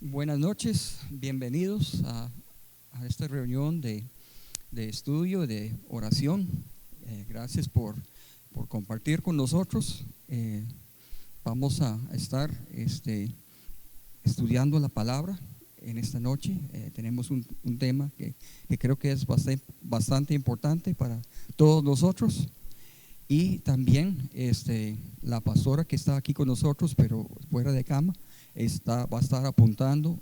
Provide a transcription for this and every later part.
Buenas noches, bienvenidos a esta reunión de estudio, de oración. Gracias por compartir con nosotros. Vamos a estar estudiando la palabra en esta noche. Tenemos un tema que creo que es bastante importante para todos nosotros. Y también la pastora que está aquí con nosotros, pero fuera de cama, va a estar apuntando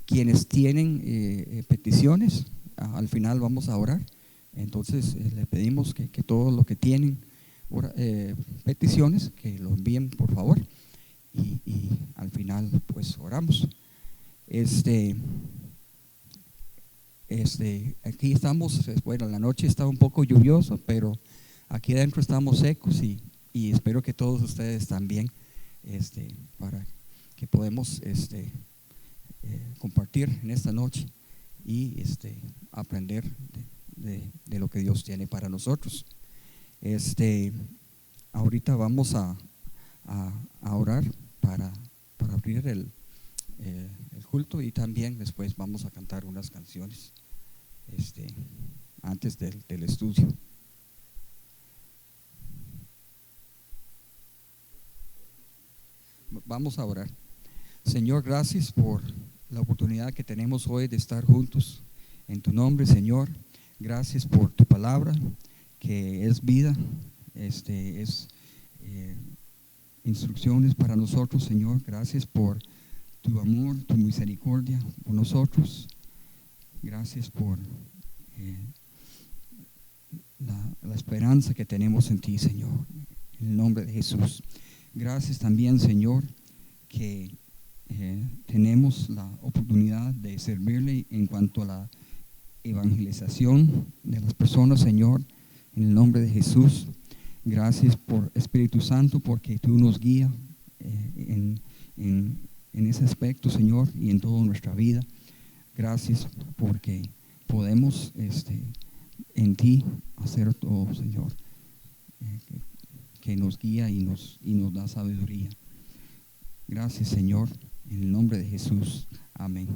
quienes tienen peticiones. Al final vamos a orar. Entonces le pedimos que todos los que tienen peticiones, que lo envíen por favor, y al final pues oramos. Aquí estamos, bueno, la noche está un poco lluviosa, pero aquí adentro estamos secos y espero que todos ustedes también, para que podamos compartir en esta noche y aprender de lo que Dios tiene para nosotros. Ahorita vamos a orar para abrir el culto, y también después vamos a cantar unas canciones antes del estudio. Vamos a orar. Señor, gracias por la oportunidad que tenemos hoy de estar juntos en tu nombre, Señor. Gracias por tu palabra, que es vida, es instrucciones para nosotros, Señor. Gracias por tu amor, tu misericordia por nosotros. Gracias por la esperanza que tenemos en ti, Señor, en el nombre de Jesús. Gracias también, Señor, que tenemos la oportunidad de servirle en cuanto a la evangelización de las personas, Señor, en el nombre de Jesús. Gracias por Espíritu Santo, porque tú nos guías en ese aspecto, Señor, y en toda nuestra vida. Gracias porque podemos en ti hacer todo, Señor, que nos guía y nos da sabiduría. Gracias, Señor, en el nombre de Jesús. Amén.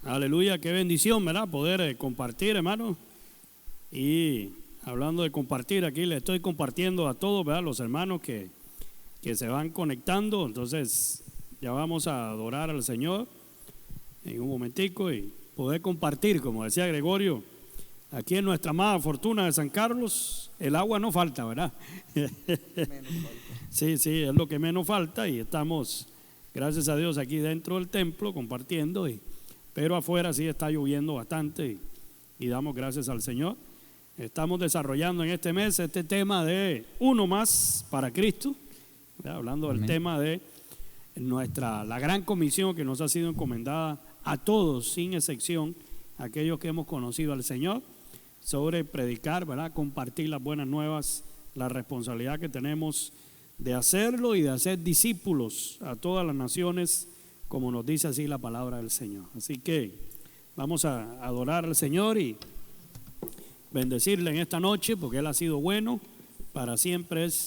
Aleluya, qué bendición, ¿verdad? Poder compartir, hermano. Y hablando de compartir, aquí le estoy compartiendo a todos, ¿verdad? Los hermanos que se van conectando. Entonces ya vamos a adorar al Señor en un momentico y poder compartir, como decía Gregorio, aquí en nuestra amada Fortuna de San Carlos, el agua no falta, ¿verdad? Sí, es lo que menos falta, y estamos, gracias a Dios, aquí dentro del templo compartiendo, pero afuera sí está lloviendo bastante y damos gracias al Señor. Estamos desarrollando en este mes este tema de uno más para Cristo, ¿verdad? Hablando del tema de la gran comisión que nos ha sido encomendada a todos, sin excepción, aquellos que hemos conocido al Señor, sobre predicar, ¿verdad? Compartir las buenas nuevas, la responsabilidad que tenemos de hacerlo y de hacer discípulos a todas las naciones, como nos dice así la palabra del Señor. Así que vamos a adorar al Señor y bendecirle en esta noche, porque Él ha sido bueno, para siempre es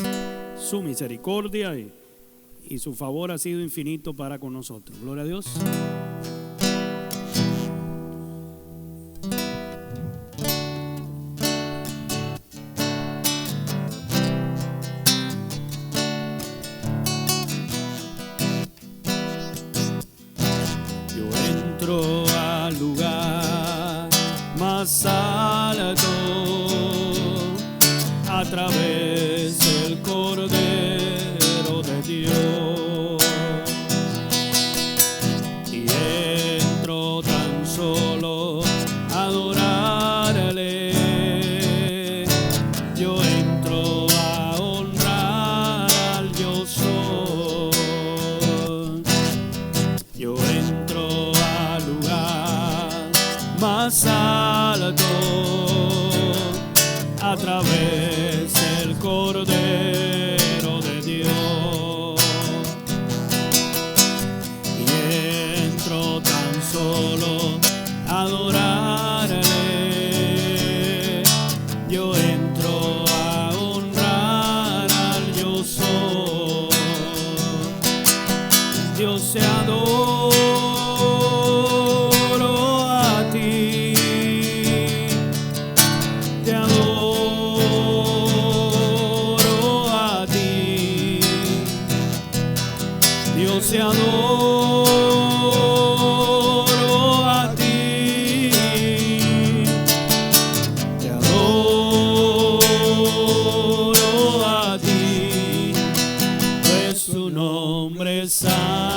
su misericordia y su favor ha sido infinito para con nosotros. Gloria a Dios. Al lugar más alto a través del Cordero de Dios, y entro tan solo a adorarle. Yo entro a honrar al yo soy. Yo entro al lugar más alto a través del Cordero de Dios, y entro tan solo a adorarle. Yo entro a honrar al yo soy. Dios te adoro a ti, te adoro a ti, Dios te adoro a ti, te adoro a ti, pues tu nombre es santo.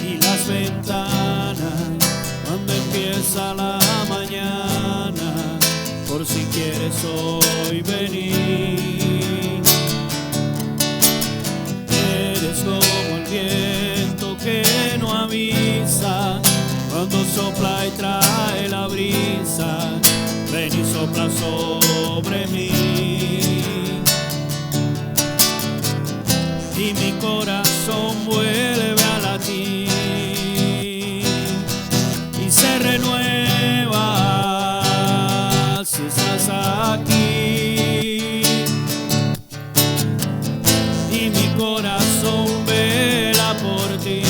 Y las ventanas cuando empieza la mañana, por si quieres hoy venir. Eres como el viento que no avisa, cuando sopla y trae la brisa, ven y sopla sobre mí. Y mi corazón vuelve a latir y se renueva si estás aquí. Y mi corazón vela por ti,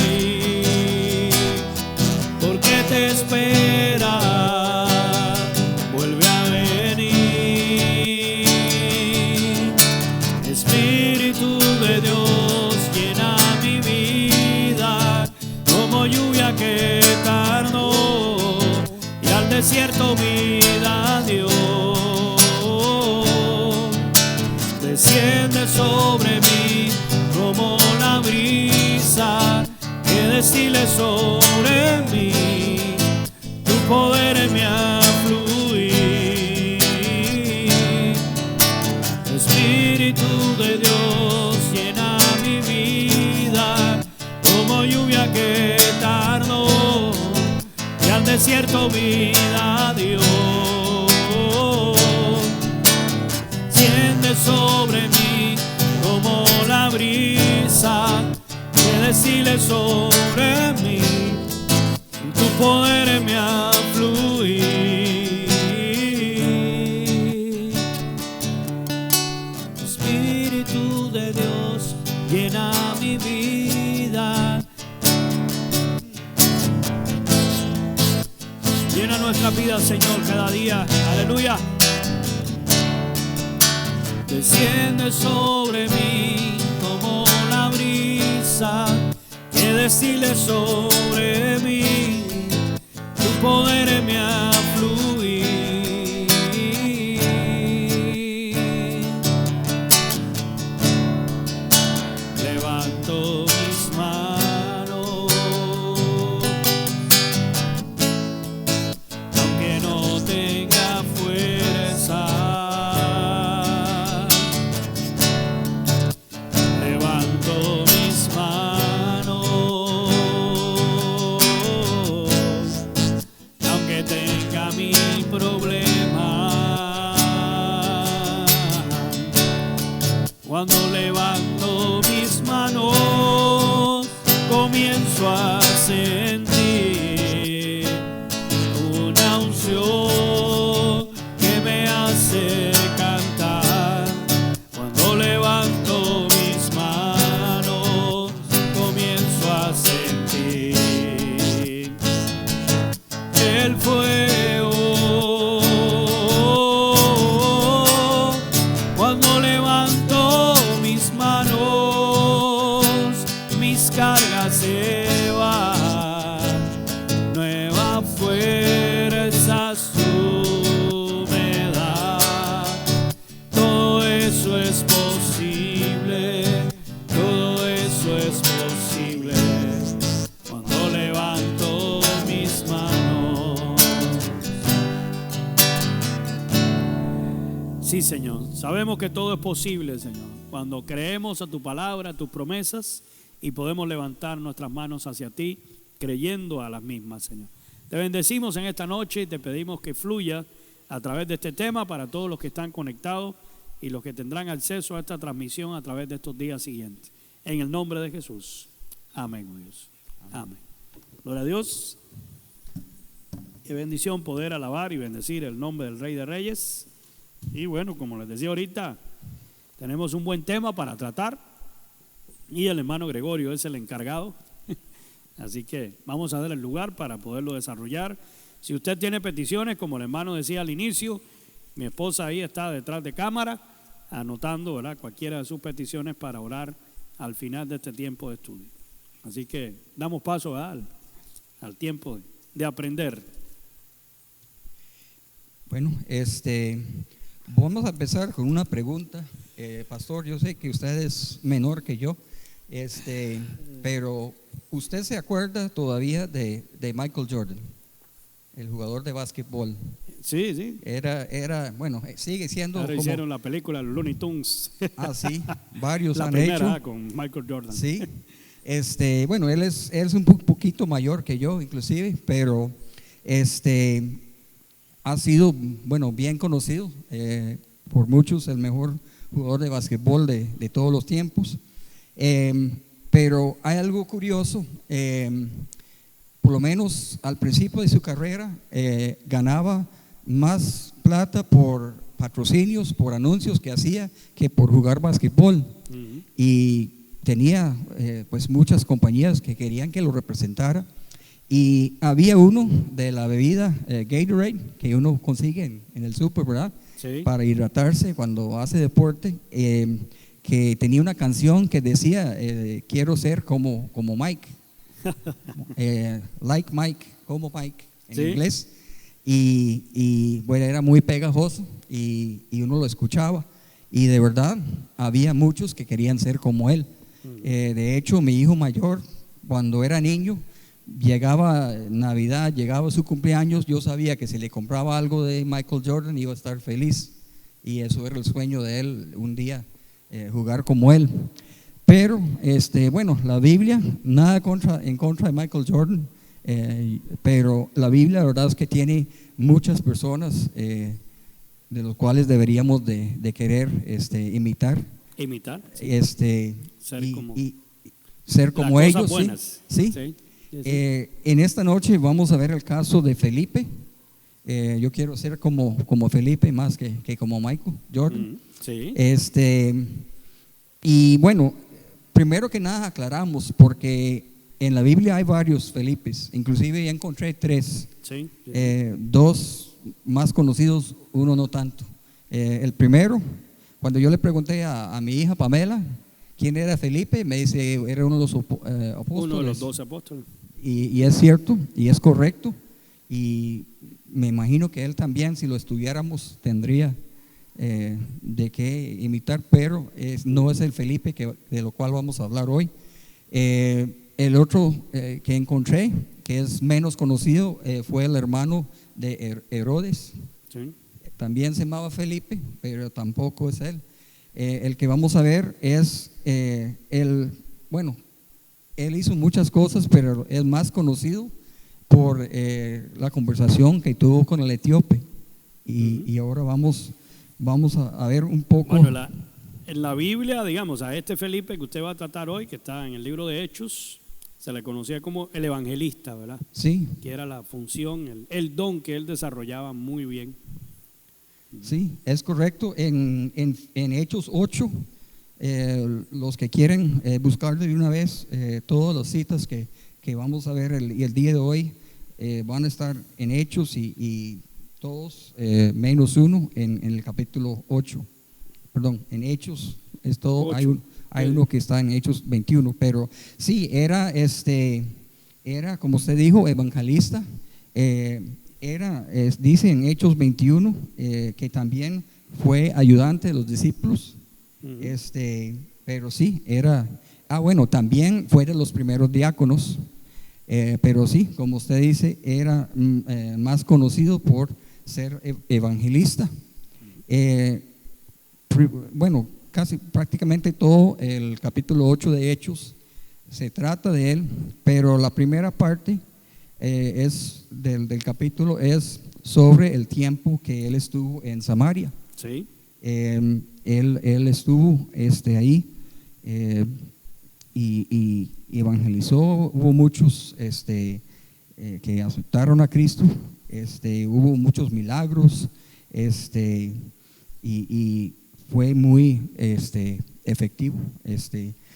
porque te espera, vuelve a venir. Espíritu de Dios, llena mi vida como lluvia que tardó y al desierto vida dio. Desciende sobre mí como la brisa que destile sobre mí, tu poder me afluir. Espíritu de Dios, llena mi vida como lluvia que tardó y al desierto vida dio. Desciende sobre mí como la brisa que destile sobre mí, tu poder me afluir. Espíritu de Dios, llena mi vida. Llena nuestra vida, Señor, cada día. Aleluya. Desciende sobre mí como la brisa que destile sobre mí, tu poder me afluir. Levanto mis manos, aunque no tenga fuerza. Cuando levanto mis manos, comienzo a sentir una unción que me hace cantar. Cuando levanto mis manos, comienzo a sentir el fuego. Cuando levanto mis manos, mis cargas se van, nueva fuerza tú me das. Todo eso es posible, todo eso es posible cuando levanto mis manos. Sí, Señor, sabemos que todo es posible, Señor, cuando creemos a tu palabra, a tus promesas, y podemos levantar nuestras manos hacia ti, creyendo a las mismas, Señor. Te bendecimos en esta noche y te pedimos que fluya a través de este tema para todos los que están conectados y los que tendrán acceso a esta transmisión a través de estos días siguientes. En el nombre de Jesús. Amén, oh Dios. Amén. Gloria a Dios. Qué bendición poder alabar y bendecir el nombre del Rey de Reyes. Y bueno, como les decía ahorita, tenemos un buen tema para tratar y el hermano Gregorio es el encargado. Así que vamos a dar el lugar para poderlo desarrollar. Si usted tiene peticiones, como el hermano decía al inicio, mi esposa ahí está detrás de cámara anotando, ¿verdad?, cualquiera de sus peticiones para orar al final de este tiempo de estudio. Así que damos paso, ¿verdad?, al tiempo de aprender. Bueno, vamos a empezar con una pregunta. Pastor, yo sé que usted es menor que yo, pero ¿usted se acuerda todavía de Michael Jordan, el jugador de básquetbol? Sí, sí. Era bueno, sigue siendo Ahora como, hicieron la película Looney Tunes. sí, varios la han primera hecho. con Michael Jordan. Sí, bueno, él es un poquito mayor que yo, inclusive, pero ha sido, bueno, bien conocido por muchos, el mejor jugador de básquetbol de todos los tiempos. Pero hay algo curioso, por lo menos al principio de su carrera ganaba más plata por patrocinios, por anuncios que hacía, que por jugar básquetbol. Uh-huh. Y tenía pues muchas compañías que querían que lo representara. Y había uno de la bebida Gatorade que uno consigue en el súper, ¿verdad? Sí. Para hidratarse cuando hace deporte, que tenía una canción que decía quiero ser como Mike, like Mike, como Mike en Sí. inglés, y bueno, era muy pegajoso y uno lo escuchaba y de verdad había muchos que querían ser como él. De hecho, mi hijo mayor, cuando era niño, llegaba Navidad, llegaba su cumpleaños, yo sabía que si le compraba algo de Michael Jordan iba a estar feliz, y eso era el sueño de él, un día jugar como él. Pero bueno, la Biblia, nada en contra de Michael Jordan, pero la Biblia la verdad es que tiene muchas personas de los cuales deberíamos de querer imitar, Sí. Ser como, ser como las ellos, cosas buenas. ¿sí? Sí. En esta noche vamos a ver el caso de Felipe. Yo quiero ser como Felipe más que como Michael Jordan. Sí. Y bueno, primero que nada aclaramos, porque en la Biblia hay varios Felipes, inclusive ya encontré 3, Sí. 2 más conocidos, uno no tanto. El primero, cuando yo le pregunté a mi hija Pamela quién era Felipe, me dice era uno de los apóstoles. Uno de los 12 apóstoles. Y es cierto, y es correcto, y me imagino que él también, si lo estudiáramos, tendría de qué imitar, pero no es el Felipe de lo cual vamos a hablar hoy. El otro que encontré, que es menos conocido, fue el hermano de Herodes. Sí. También se llamaba Felipe, pero tampoco es él. El que vamos a ver es bueno, él hizo muchas cosas, pero es más conocido por la conversación que tuvo con el etíope. Y ahora vamos a ver un poco. Bueno, en la Biblia, digamos, a este Felipe que usted va a tratar hoy, que está en el libro de Hechos, se le conocía como el evangelista, ¿verdad? Sí, Que era la función, el don que él desarrollaba muy bien. sí, es correcto. En Hechos 8, los que quieren buscar de una vez, todas las citas que vamos a ver el día de hoy van a estar en Hechos y todos menos uno en el capítulo 8. Perdón, en Hechos es todo. 8. Hay uno que está en Hechos 21, pero sí, era como usted dijo, evangelista. Dice en Hechos 21 que también fue ayudante de los discípulos. Pero sí, bueno, también fue de los primeros diáconos. Pero sí, como usted dice, era más conocido por ser evangelista. Bueno, casi prácticamente todo el capítulo 8 de Hechos se trata de él, pero la primera parte es del capítulo es sobre el tiempo que él estuvo en Samaria. Sí. Él estuvo ahí y evangelizó. Hubo muchos que aceptaron a Cristo. Hubo muchos milagros y fue muy efectivo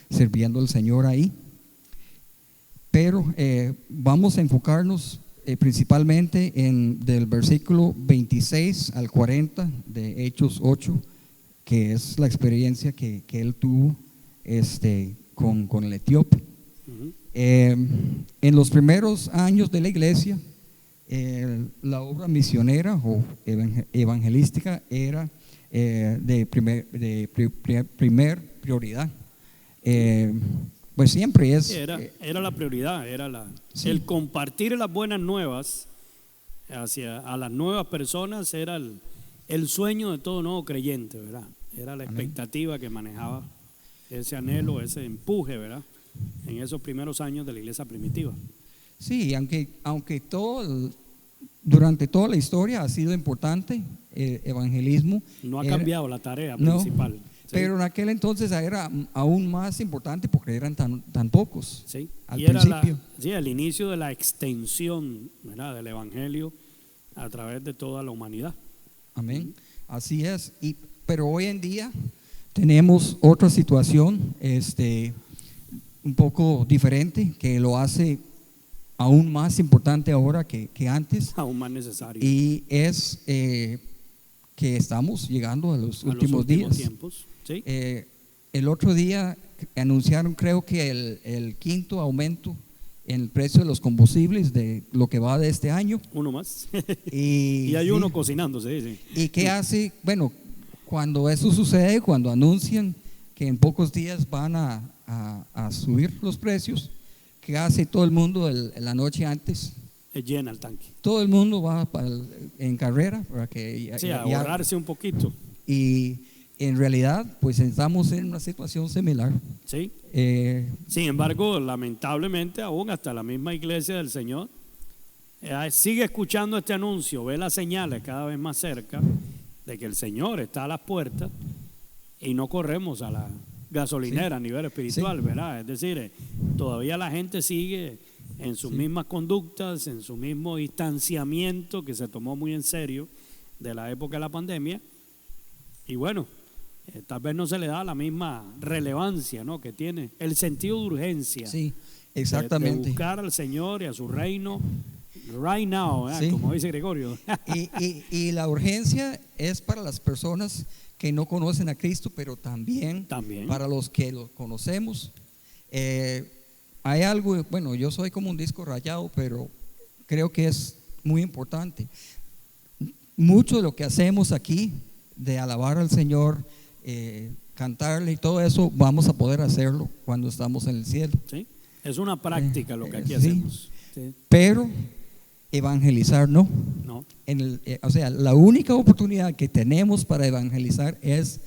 sirviendo al Señor ahí. Pero vamos a enfocarnos principalmente del versículo 26 al 40 de Hechos 8, que es la experiencia que él tuvo con el etíope. En los primeros años de la iglesia, la obra misionera o evangelística era de primer prioridad. Pues siempre es. Era la prioridad, Sí. el compartir las buenas nuevas a las nuevas personas era el sueño de todo nuevo creyente, ¿verdad? Era la expectativa que manejaba ese anhelo, ese empuje, ¿verdad? En esos primeros años de la iglesia primitiva. Sí, aunque durante toda la historia ha sido importante el evangelismo. No ha cambiado la tarea principal. Sí. Pero en aquel entonces era aún más importante porque eran tan pocos. Sí. Al y era principio. el inicio de la extensión, ¿verdad?, del evangelio a través de toda la humanidad. Amén. Así es. Pero hoy en día tenemos otra situación un poco diferente que lo hace aún más importante ahora que antes. Aún más necesario. Y es que estamos llegando a los últimos días. Tiempos. ¿Sí? El otro día anunciaron, creo que el quinto aumento en el precio de los combustibles de lo que va de este año. Uno más. Y hay uno cocinándose. Sí. ¿Y qué hace? Bueno, cuando eso sucede, cuando anuncian que en pocos días van a subir los precios, ¿qué hace todo el mundo la noche antes? Llena el tanque. Todo el mundo va en carrera para que ahorrarse un poquito. Y en realidad, pues estamos en una situación similar. Sí. Sin embargo, lamentablemente, aún hasta la misma iglesia del Señor sigue escuchando este anuncio, ve las señales cada vez más cerca de que el Señor está a las puertas y no corremos a la gasolinera a nivel espiritual, ¿verdad? Es decir, todavía la gente sigue en sus mismas conductas, en su mismo distanciamiento que se tomó muy en serio de la época de la pandemia. Y bueno, tal vez no se le da la misma relevancia, ¿no?, que tiene el sentido de urgencia. Sí, exactamente. De buscar al Señor y a su reino right now, sí, como dice Gregorio. y la urgencia es para las personas que no conocen a Cristo, pero también para los que lo conocemos. Hay algo, bueno, yo soy como un disco rayado, pero creo que es muy importante. Mucho de lo que hacemos aquí, de alabar al Señor, cantarle y todo eso, vamos a poder hacerlo cuando estamos en el cielo. Sí, es una práctica lo que aquí hacemos. Sí. Pero evangelizar no. O sea, la única oportunidad que tenemos para evangelizar es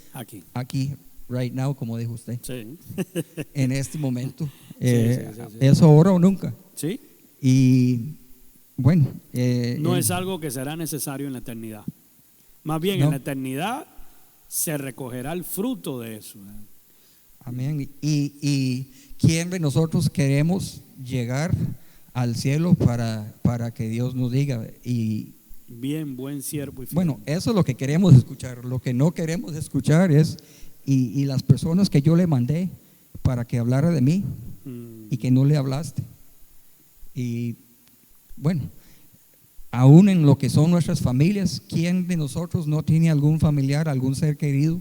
aquí, right now, como dijo usted. Sí. En este momento. Sí. Es ahora o nunca. Sí. Y bueno. No es algo que será necesario en la eternidad. Más bien en la eternidad se recogerá el fruto de eso. Amén. Y ¿quién de nosotros queremos llegar al cielo para que Dios nos diga? Y Bien, buen siervo y fiel. bueno, eso es lo que queremos escuchar. Lo que no queremos escuchar es, y las personas que yo le mandé para que hablara de mí y que no le hablaste. Y bueno, aún en lo que son nuestras familias, ¿quién de nosotros no tiene algún familiar, algún ser querido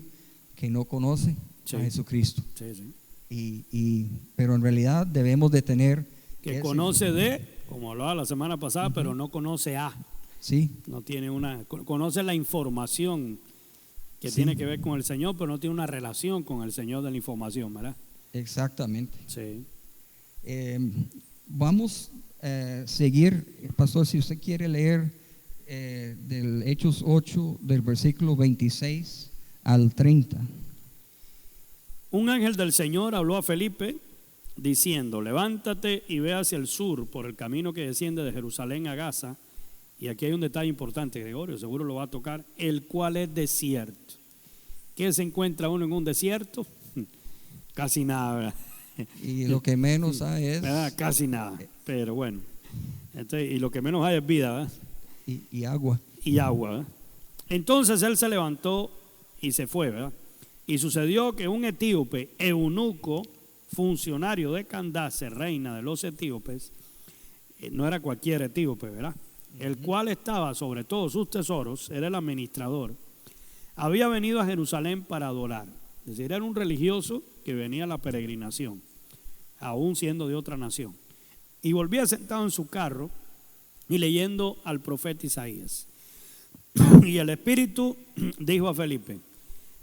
que no conoce Sí. a Jesucristo? Sí, sí. Pero en realidad debemos de tener Que ese- conoce de, como hablaba la semana pasada, pero no conoce a. Sí, No tiene conoce la información que Sí. tiene que ver con el Señor, pero no tiene una relación con el Señor de la información, ¿verdad? exactamente. Sí. Vamos a seguir, pastor, si usted quiere leer del Hechos 8, del versículo 26 al 30. Un ángel del Señor habló a Felipe diciendo: levántate y ve hacia el sur por el camino que desciende de Jerusalén a Gaza. Y aquí hay un detalle importante, Gregorio, seguro lo va a tocar, el cual es desierto. ¿Qué se encuentra uno en un desierto? Casi nada, ¿verdad? Y lo que menos hay es ¿Verdad? Casi nada, pero bueno. Y lo que menos hay es vida, ¿verdad? y agua. Y agua, ¿verdad? Entonces él se levantó y se fue, ¿verdad? Y sucedió que un etíope, eunuco, funcionario de Candace, reina de los etíopes, no era cualquier etíope, ¿verdad? El cual estaba sobre todos sus tesoros, era el administrador, había venido a Jerusalén para adorar. Es decir, era un religioso que venía a la peregrinación, aún siendo de otra nación. Y volvía sentado en su carro y leyendo al profeta Isaías. Y el Espíritu dijo a Felipe: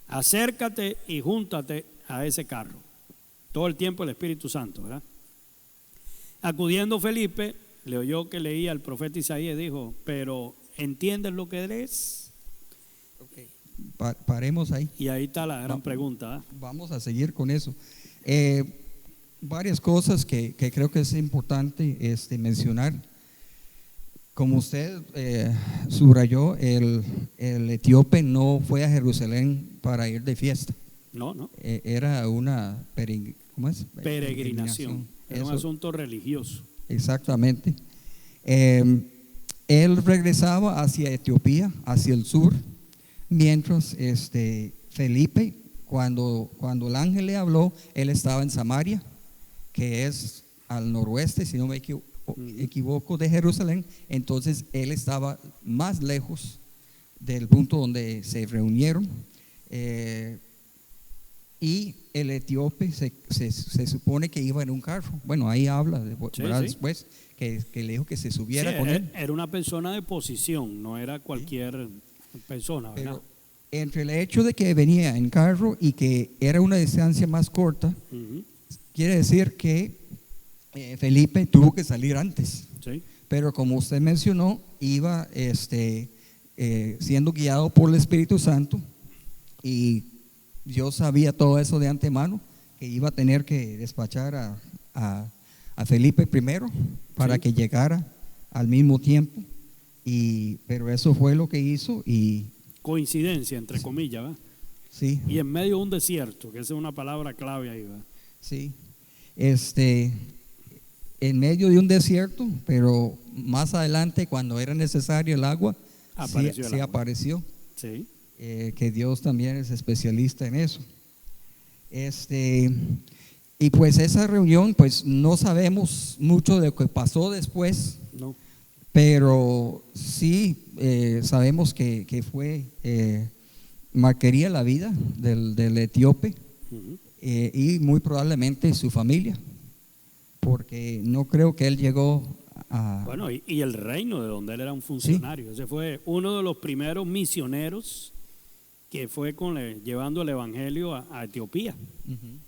acércate y júntate a ese carro. Todo el tiempo el Espíritu Santo, ¿verdad? Acudiendo Felipe, le oyó que leía al profeta Isaías y dijo: pero ¿entiendes lo que lees? Paremos ahí. Y ahí está la gran pregunta, ¿verdad? Vamos a seguir con eso. Varias cosas que creo que es importante mencionar. Como usted subrayó, el etíope no fue a Jerusalén para ir de fiesta. No. Era una ¿cómo es? Peregrinación. Era un Eso, asunto religioso. exactamente. Él regresaba hacia Etiopía, hacia el sur, mientras Felipe, cuando el ángel le habló, él estaba en Samaria, que es al noroeste, si no me equivoco, de Jerusalén. Entonces él estaba más lejos del punto donde se reunieron. Y el etíope se supone que iba en un carro. Bueno, ahí habla Sí. después que le dijo que se subiera con él. Era una persona de posición, no era cualquier persona, ¿verdad? Pero entre el hecho de que venía en carro y que era una distancia más corta, Ujú. quiere decir que Felipe tuvo que salir antes. Sí. Pero como usted mencionó, iba siendo guiado por el Espíritu Santo, y Dios sabía todo eso de antemano, que iba a tener que despachar a Felipe primero para Sí. que llegara al mismo tiempo. Pero eso fue lo que hizo. Y Coincidencia, entre comillas, ¿verdad? sí, Y en medio de un desierto, que esa es una palabra clave ahí, ¿verdad? sí, en medio de un desierto, pero más adelante, cuando era necesario el agua, Apareció el sí agua. apareció. Sí. Que Dios también es especialista en eso. Y pues esa reunión, pues no sabemos mucho de lo que pasó después, No. pero sí sabemos que fue, marcaría la vida del etíope, Ujú. y muy probablemente su familia, porque no creo que él llegó a... Bueno, y el reino de donde él era un funcionario. Ese fue uno de los primeros misioneros que fue llevando el evangelio a Etiopía. Ujú.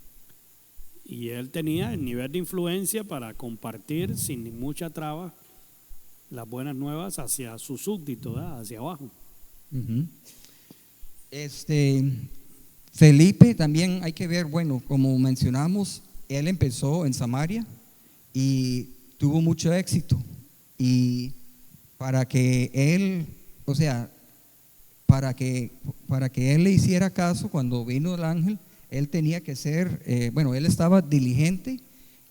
Y él tenía el nivel de influencia para compartir sin mucha traba las buenas nuevas hacia sus súbditos, ¿verdad? Hacia abajo. Ujú. Felipe también hay que ver, bueno, como mencionamos, él empezó en Samaria y tuvo mucho éxito. Y para que él, para que él le hiciera caso cuando vino el ángel, él tenía que ser, él estaba diligente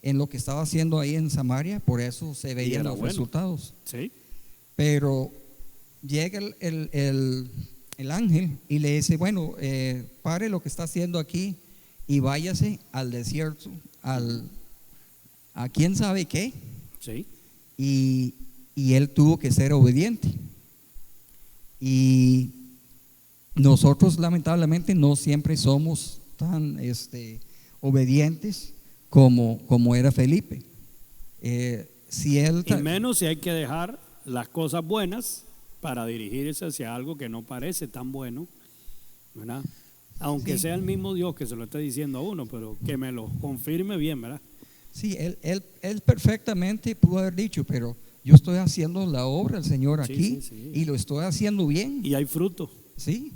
en lo que estaba haciendo ahí en Samaria, por eso se veían los resultados. Sí. Pero llega el ángel y le dice, bueno, pare lo que está haciendo aquí y váyase al desierto, a quién sabe qué. Sí. Y él tuvo que ser obediente. Y nosotros lamentablemente no siempre somos tan obedientes como era Felipe. Y menos si hay que dejar las cosas buenas para dirigirse hacia algo que no parece tan bueno, ¿verdad? Aunque sea el mismo Dios que se lo esté diciendo a uno, pero que me lo confirme bien, ¿verdad? Sí, él perfectamente pudo haber dicho, pero yo estoy haciendo la obra del Señor aquí, y lo estoy haciendo bien. Y hay fruto. Sí.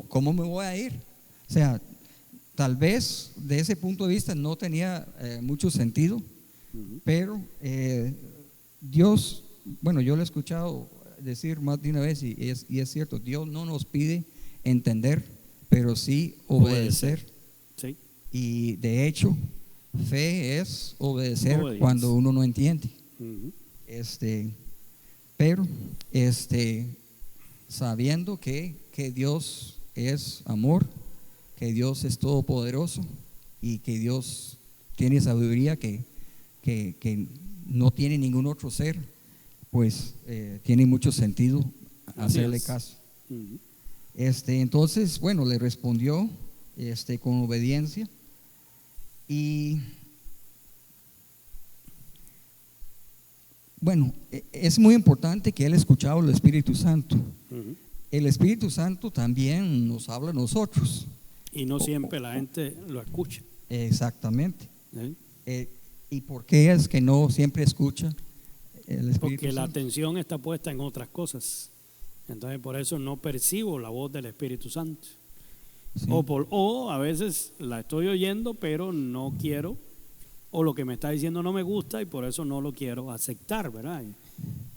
¿Cómo me voy a ir? O sea, tal vez de ese punto de vista no tenía mucho sentido, pero Dios, bueno, yo lo he escuchado decir más de una vez y es cierto, Dios no nos pide entender, pero sí obedecer. Sí. Y de hecho, fe es obedecer cuando uno no entiende. Pero sabiendo que Dios es amor, que Dios es todopoderoso y que Dios tiene sabiduría que no tiene ningún otro ser, pues tiene mucho sentido hacerle caso. Entonces, bueno, le respondió con obediencia y bueno, es muy importante que él escuchaba al Espíritu Santo. El Espíritu Santo también nos habla a nosotros. Y no siempre la gente lo escucha. Exactamente. ¿Y por qué es que no siempre escucha el Espíritu Porque Santo? la atención está puesta en otras cosas. Entonces por eso no percibo la voz del Espíritu Santo. Sí. O a veces la estoy oyendo pero no quiero, o lo que me está diciendo no me gusta y por eso no lo quiero aceptar, ¿verdad?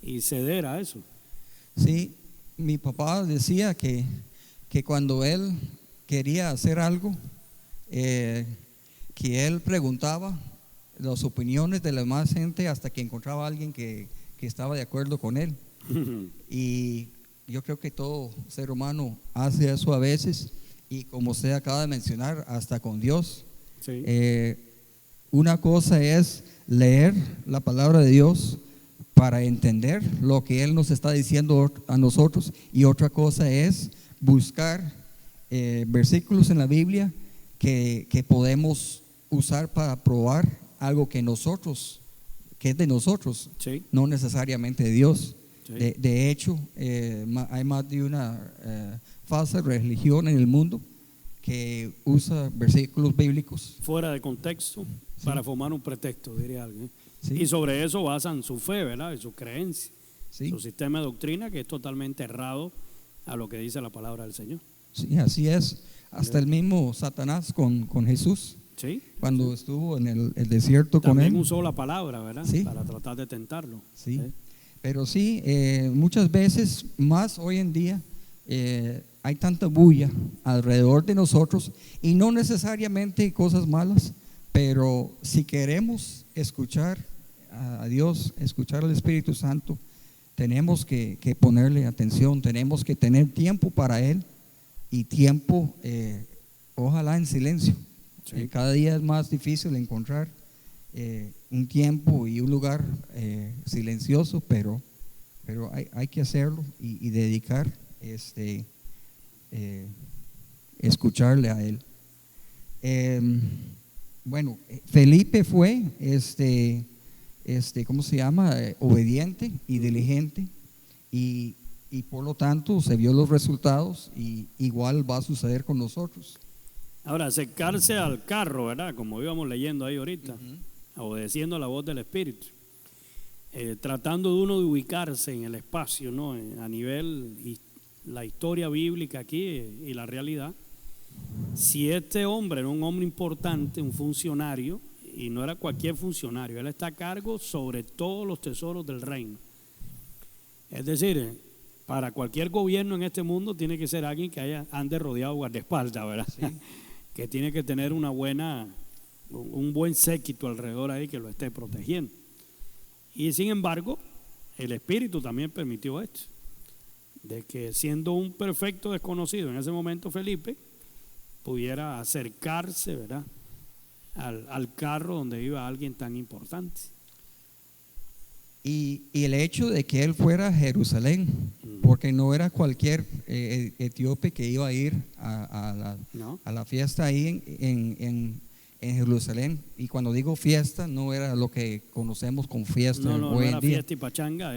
Y ceder a eso. Sí, mi papá decía que cuando él quería hacer algo, que él preguntaba las opiniones de la demás gente hasta que encontraba a alguien que estaba de acuerdo con él. Y yo creo que todo ser humano hace eso a veces, y como usted acaba de mencionar, hasta con Dios. Sí. Una cosa es leer la palabra de Dios para entender lo que Él nos está diciendo a nosotros, y otra cosa es buscar versículos en la Biblia que podemos usar para probar algo que es de nosotros, sí. No necesariamente de Dios. Sí. De hecho, hay más de una falsa religión en el mundo que usa versículos bíblicos fuera de contexto, sí, para formar un pretexto, diría alguien. Sí. Y sobre eso basan su fe, ¿verdad? Y su creencia, sí, su sistema de doctrina, que es totalmente errado a lo que dice la palabra del Señor. Sí, así es. Hasta el mismo Satanás con Jesús, sí, cuando sí, estuvo en el desierto también con él. También usó la palabra, ¿verdad? Sí. Para tratar de tentarlo. Sí. Pero sí, muchas veces, más hoy en día, hay tanta bulla alrededor de nosotros, y no necesariamente cosas malas, pero si queremos escuchar a Dios, escuchar al Espíritu Santo, tenemos que ponerle atención, tenemos que tener tiempo para Él, y tiempo, ojalá en silencio. Sí. Cada día es más difícil encontrar un tiempo y un lugar silencioso, pero hay que hacerlo y dedicar escucharle a Él. Bueno, Felipe fue ¿cómo se llama? Obediente y diligente, y por lo tanto se vio los resultados, y igual va a suceder con nosotros. Ahora, acercarse al carro, ¿verdad? Como íbamos leyendo ahí ahorita, obedeciendo la voz del Espíritu, tratando de uno de ubicarse en el espacio, ¿no? A nivel y la historia bíblica aquí y la realidad. Si este hombre era un hombre importante, un funcionario, y no era cualquier funcionario, él está a cargo sobre todos los tesoros del reino. Es decir, para cualquier gobierno en este mundo tiene que ser alguien que ande rodeado de guardaespaldas, ¿verdad? Sí. que tiene que tener un buen séquito alrededor ahí que lo esté protegiendo. Y sin embargo, el Espíritu también permitió esto, de que siendo un perfecto desconocido en ese momento Felipe, pudiera acercarse, ¿verdad?, al carro donde iba alguien tan importante. Y el hecho de que él fuera a Jerusalén, porque no era cualquier etíope que iba a ir a la fiesta ahí en Jerusalén. Y cuando digo fiesta, no era lo que conocemos como fiesta no hoy en era día. Fiesta y pachanga,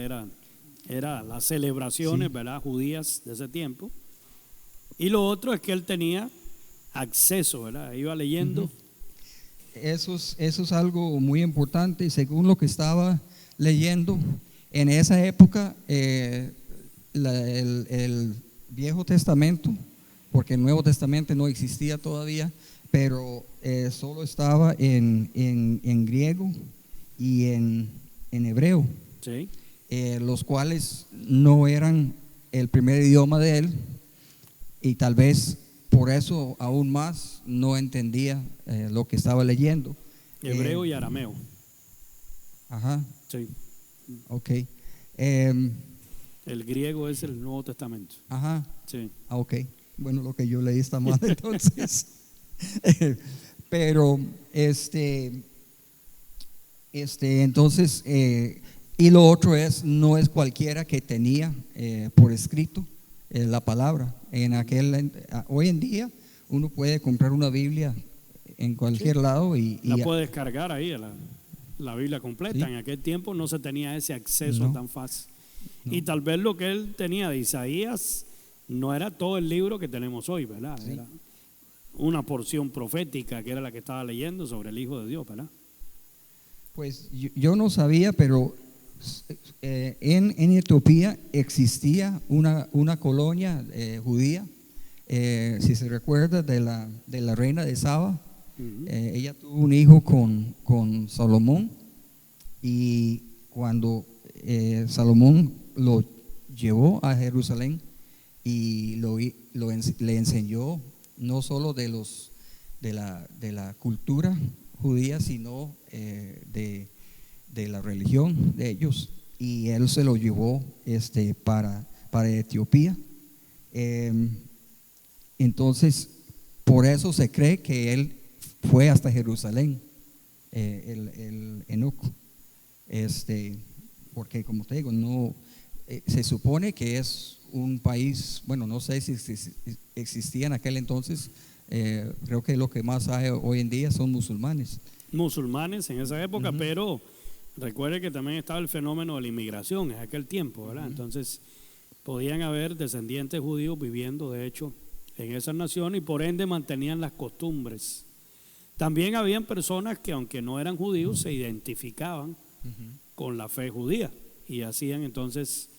era las celebraciones, sí, ¿verdad?, judías de ese tiempo. Y lo otro es que él tenía acceso, ¿verdad? Iba leyendo. Eso es algo muy importante. Según lo que estaba leyendo, en esa época el Viejo Testamento, porque el Nuevo Testamento no existía todavía, pero solo estaba en griego y en hebreo, sí, los cuales no eran el primer idioma de él, y tal vez por eso aún más no entendía lo que estaba leyendo. Hebreo y arameo. Ajá. Sí. Ok. El griego es el Nuevo Testamento. Ajá. Sí. Ok. Bueno, lo que yo leí está mal entonces. Pero entonces, y lo otro no es cualquiera que tenía por escrito la palabra. Hoy en día uno puede comprar una Biblia en cualquier lado y la puede descargar ahí la Biblia completa. ¿Sí? En aquel tiempo no se tenía ese acceso tan fácil. No. Y tal vez lo que él tenía de Isaías no era todo el libro que tenemos hoy, ¿verdad? Sí. Era una porción profética que era la que estaba leyendo sobre el Hijo de Dios, ¿verdad? Pues yo no sabía, pero en Etiopía existía una colonia judía, si se recuerda, de la reina de Saba. Ella tuvo un hijo con Salomón, y cuando Salomón lo llevó a Jerusalén y le enseñó no solo de la cultura judía, sino de la religión de ellos, y él se lo llevó para Etiopía. Entonces, por eso se cree que él fue hasta Jerusalén, el eunuco, porque como te digo, no se supone que es un país, bueno, no sé si existía en aquel entonces, creo que lo que más hay hoy en día son musulmanes en esa época, pero recuerde que también estaba el fenómeno de la inmigración en aquel tiempo, ¿verdad? Entonces podían haber descendientes judíos viviendo de hecho en esas naciones, y por ende mantenían las costumbres. También habían personas que, aunque no eran judíos, se identificaban con la fe judía y hacían entonces,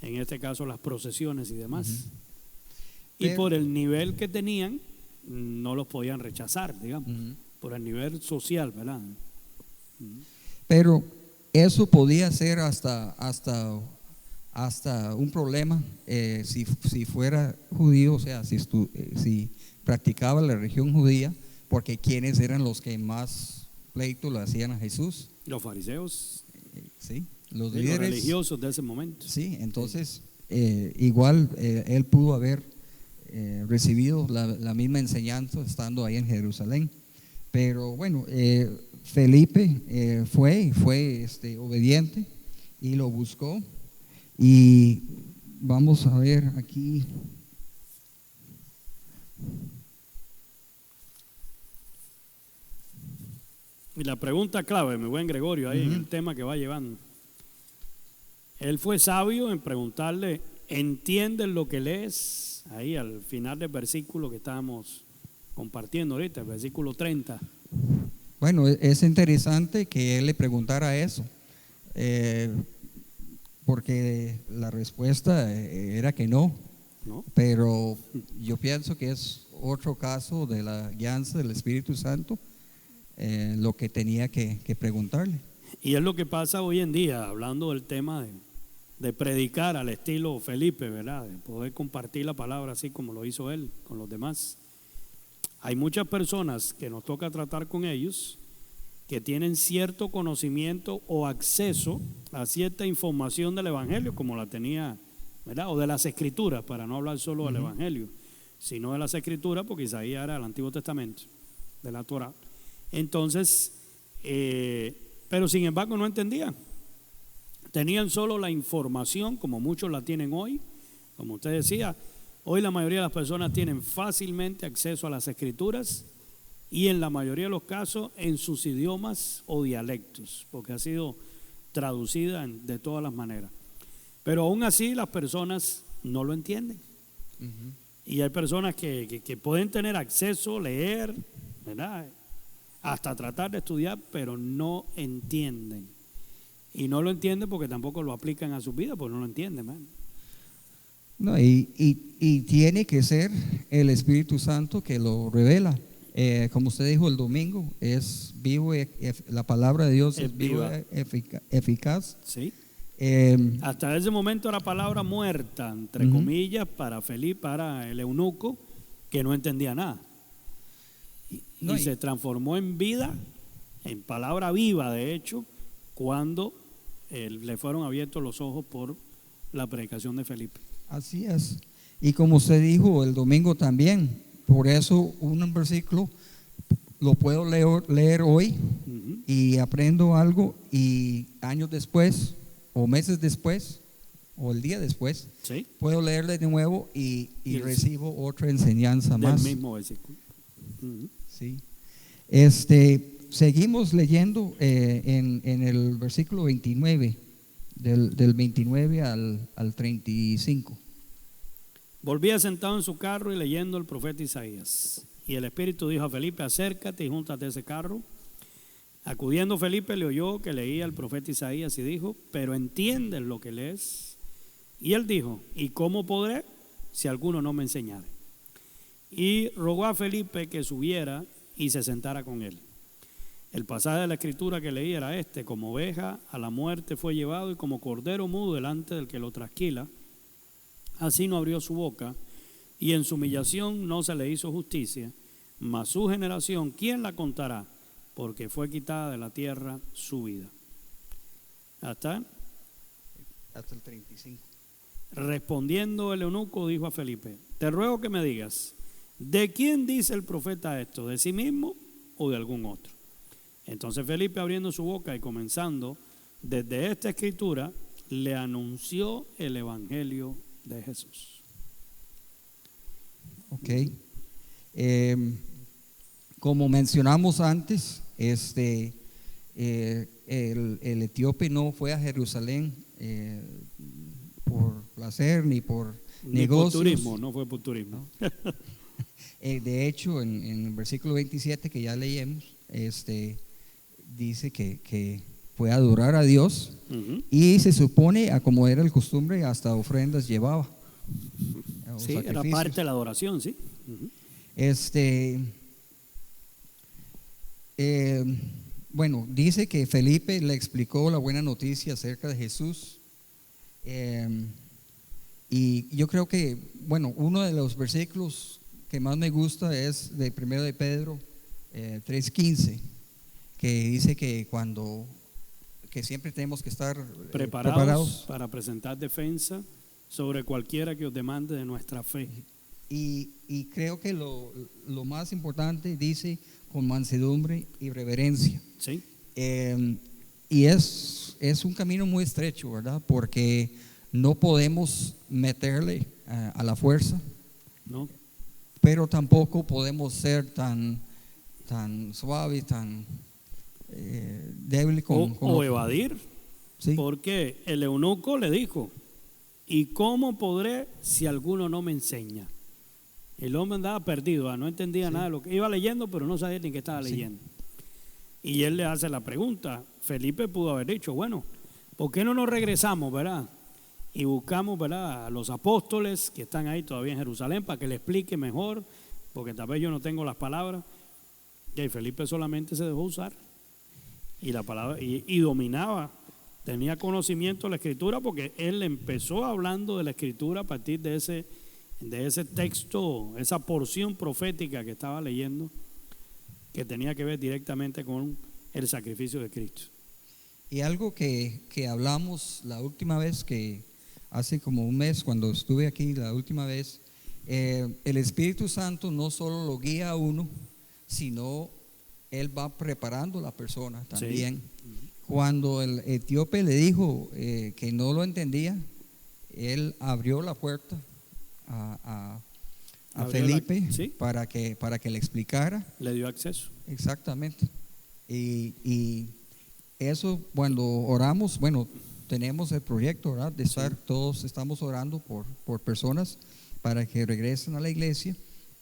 en este caso, las procesiones y demás. Y por el nivel que tenían, no los podían rechazar, digamos, por el nivel social, ¿verdad? Pero eso podía ser hasta un problema si fuera judío, o sea, si practicaba la religión judía, porque ¿quiénes eran los que más pleito le hacían a Jesús? Los fariseos. Sí, los líderes religiosos de ese momento. Sí, entonces igual él pudo haber recibido la misma enseñanza estando ahí en Jerusalén. Pero bueno, Felipe fue obediente y lo buscó. Y vamos a ver aquí. Y la pregunta clave, mi buen Gregorio, ahí en el tema que va llevando. Él fue sabio en preguntarle, ¿entiendes lo que lees? Ahí al final del versículo que estábamos compartiendo ahorita, el versículo 30. Bueno, es interesante que él le preguntara eso, porque la respuesta era que no, pero yo pienso que es otro caso de la guianza del Espíritu Santo, lo que tenía que preguntarle. Y es lo que pasa hoy en día, hablando del tema de predicar al estilo Felipe, ¿verdad? De poder compartir la palabra así como lo hizo él con los demás. hay muchas personas que nos toca tratar con ellos que tienen cierto conocimiento o acceso a cierta información del Evangelio, como la tenía, ¿verdad? O de las Escrituras, para no hablar solo del Evangelio, sino de las Escrituras, porque Isaías era el Antiguo Testamento, de la Torá. Entonces, pero sin embargo no entendían. Tenían solo la información, como muchos la tienen hoy. Como usted decía, hoy la mayoría de las personas tienen fácilmente acceso a las Escrituras, y en la mayoría de los casos en sus idiomas o dialectos, porque ha sido traducida de todas las maneras. Pero aún así las personas no lo entienden. Y hay personas que pueden tener acceso, leer, ¿verdad? Hasta tratar de estudiar, pero no entienden. Y no lo entienden porque tampoco lo aplican a su vida, porque no lo entienden, ¿verdad? No, y tiene que ser el Espíritu Santo que lo revela. Como usted dijo el domingo, es vivo, la palabra de Dios es viva, eficaz. Sí. Hasta ese momento era palabra muerta, entre comillas, para Felipe, para el eunuco, que no entendía nada. Y se transformó en vida, en palabra viva, de hecho, cuando le fueron abiertos los ojos por la predicación de Felipe. Así es. Y como usted dijo el domingo también, por eso un versículo lo puedo leer hoy y aprendo algo, y años después o meses después o el día después, ¿sí?, puedo leerle de nuevo y recibo otra enseñanza más. Del mismo versículo. Sí. Seguimos leyendo en el versículo 29, del 29 al 35. Volvía sentado en su carro y leyendo el profeta Isaías. Y el Espíritu dijo a Felipe: acércate y júntate a ese carro. Acudiendo Felipe, le oyó que leía el profeta Isaías y dijo: pero ¿entiendes lo que lees? Y él dijo: ¿y cómo podré si alguno no me enseñare? Y rogó a Felipe que subiera y se sentara con él. El pasaje de la Escritura que leía era este: como oveja a la muerte fue llevado, y como cordero mudo delante del que lo trasquila, así no abrió su boca, y en su humillación no se le hizo justicia. Mas su generación, ¿quién la contará? Porque fue quitada de la tierra su vida. Hasta el 35. Respondiendo el eunuco dijo a Felipe: te ruego que me digas, ¿de quién dice el profeta esto? ¿De sí mismo o de algún otro? Entonces Felipe, abriendo su boca y comenzando desde esta escritura, le anunció el evangelio de Jesús. Ok. Como mencionamos antes, el etíope no fue a Jerusalén por placer ni por negocios. Por turismo, no fue por turismo. De hecho, en el versículo 27 que ya leímos, dice que fue a adorar a Dios, y se supone, a como era el costumbre, hasta ofrendas llevaba. Sí, era parte de la adoración, sí. Bueno, dice que Felipe le explicó la buena noticia acerca de Jesús, y yo creo que, bueno, uno de los versículos que más me gusta es de 1 de Pedro 3:15, que dice que siempre tenemos que estar preparados para presentar defensa sobre cualquiera que os demande de nuestra fe. Y creo que lo más importante dice: con mansedumbre y reverencia. Sí. Y es un camino muy estrecho, ¿verdad? Porque no podemos meterle a la fuerza, no, pero tampoco podemos ser tan suave, tan débil o evadir. ¿Sí? Porque el eunuco le dijo: ¿y cómo podré si alguno no me enseña? El hombre andaba perdido, no entendía nada de lo que iba leyendo, pero no sabía ni qué estaba leyendo. Y él le hace la pregunta. Felipe pudo haber dicho: bueno, ¿por qué no nos regresamos, verdad? Y buscamos, ¿verdad?, a los apóstoles que están ahí todavía en Jerusalén para que le explique mejor, porque tal vez yo no tengo las palabras. Y Felipe solamente se dejó usar. Y la palabra, y dominaba, tenía conocimiento de la Escritura, porque él empezó hablando de la Escritura a partir de de ese texto, esa porción profética que estaba leyendo, que tenía que ver directamente con el sacrificio de Cristo. Y algo que hablamos la última vez, que hace como un mes cuando estuve aquí la última vez, el Espíritu Santo no solo lo guía a uno, sino Él va preparando a la persona también. Sí. Cuando el etíope le dijo que no lo entendía, Él abrió la puerta a Felipe ¿sí? para que le explicara. Le dio acceso. Exactamente. Y eso cuando oramos, bueno, tenemos el proyecto, ¿verdad? De estar, sí. Todos estamos orando por personas para que regresen a la iglesia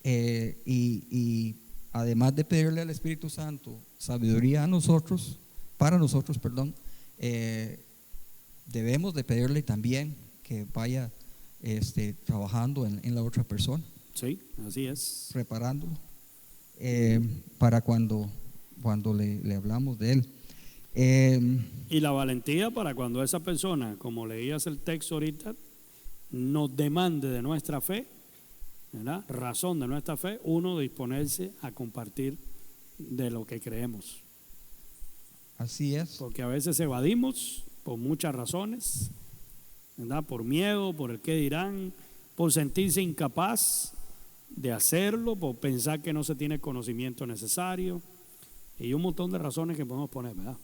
y además de pedirle al Espíritu Santo sabiduría para nosotros, debemos de pedirle también que vaya trabajando en la otra persona. Sí, así es. Preparándolo para cuando le hablamos de él. Y la valentía para cuando esa persona, como leías el texto ahorita, nos demande de nuestra fe, ¿verdad? Razón de nuestra fe, uno disponerse a compartir de lo que creemos. Así es. Porque a veces evadimos por muchas razones, ¿verdad? Por miedo, por el qué dirán, por sentirse incapaz de hacerlo, por pensar que no se tiene el conocimiento necesario y un montón de razones que podemos poner, ¿verdad?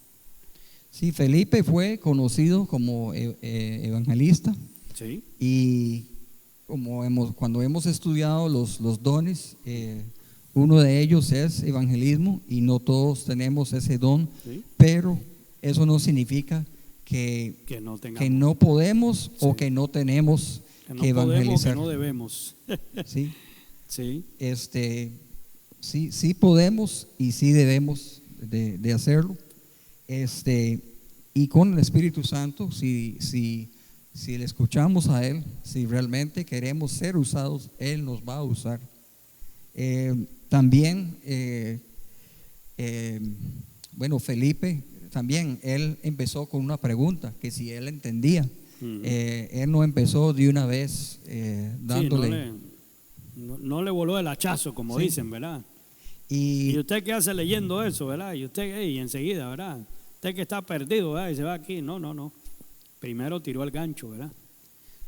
Sí, Felipe fue conocido como evangelista. Sí. Y cuando hemos estudiado los dones, uno de ellos es evangelismo y no todos tenemos ese don, sí. Pero eso no significa que no podemos, sí. O que no tenemos que evangelizar. Que no debemos. Sí. Sí. Sí podemos y sí debemos de hacerlo. Y con el Espíritu Santo, si le escuchamos a Él, si realmente queremos ser usados, Él nos va a usar. También, Felipe, también él empezó con una pregunta, que si él entendía. Él no empezó de una vez dándole. Sí, no le voló el hachazo, como sí. Dicen, ¿verdad? Y usted qué hace leyendo eso, ¿verdad? Y usted, enseguida, ¿verdad? Usted que está perdido, ¿verdad? Y se va aquí. No. Primero tiró el gancho, ¿verdad?